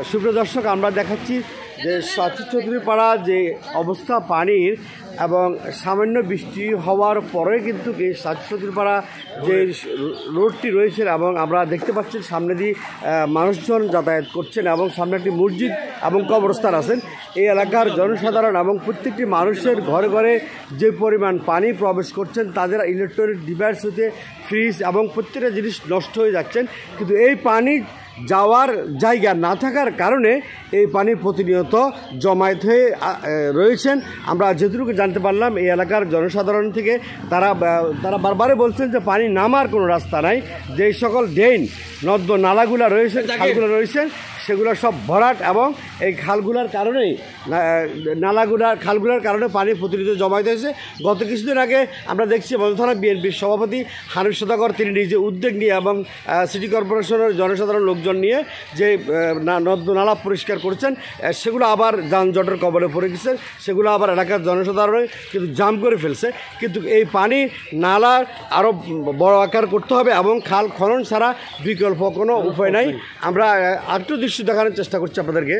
সুপ্রিয় দর্শক, আমরা দেখাচ্ছি যে সাচিদ চৌধুরীপাড়া যে অবস্থা পানির এবং সামান্য বৃষ্টি হওয়ার পরে কিন্তু এই সাচিদ চৌধুরীপাড়া যে রোডটি রয়েছে এবং আমরা দেখতে পাচ্ছি সামনে দিয়ে মানুষজন যাতায়াত করছেন এবং সামনে একটি মসজিদ এবং কবরস্থান আছেন। এই এলাকার জনসাধারণ এবং প্রত্যেকটি মানুষের ঘরে ঘরে যে পরিমাণ পানি প্রবেশ করছেন, তাদের ইলেকট্রনিক ডিভাইস হতে ফ্রিজ এবং প্রত্যেকটা জিনিস নষ্ট হয়ে যাচ্ছেন। কিন্তু এই পানি যাওয়ার জায়গা না থাকার কারণে এই পানি প্রতিনিয়ত জমায়েত হয়ে রয়েছেন। আমরা যেটুকু জানতে পারলাম এই এলাকার জনসাধারণ থেকে, তারা বারবারই বলছেন যে পানি নামার কোনো রাস্তা নাই। যেই সকল ড্রেন নর্দ নালাগুলা রয়েছে, খালগুলো রয়েছে, সেগুলো সব ভরাট এবং এই খালগুলার কারণেই খালগুলার কারণে পানি প্রতিনিয়ত জমায়েত হয়েছে। গত কিছুদিন আগে আমরা দেখছি মধু থানা বিএনপির সভাপতি হানিফ সওদাগর তিনি নিজে উদ্যোগ নিয়ে এবং সিটি কর্পোরেশনের জনসাধারণ লোকজন নিয়ে যে নর্দ নালা পরিষ্কার করছেন, সেগুলো আবার যানজটের কবলে পড়ে গেছে। সেগুলো আবার এলাকার জনসাধারণ কিন্তু জাম করে ফেলছে। কিন্তু এই পানি নালা আরও বড় আকার করতে হবে এবং খাল খনন ছাড়া বিকল্প কোনো উপায় নাই। আমরা আরেকটু দৃশ্য দেখানোর চেষ্টা করছি আপনাদেরকে।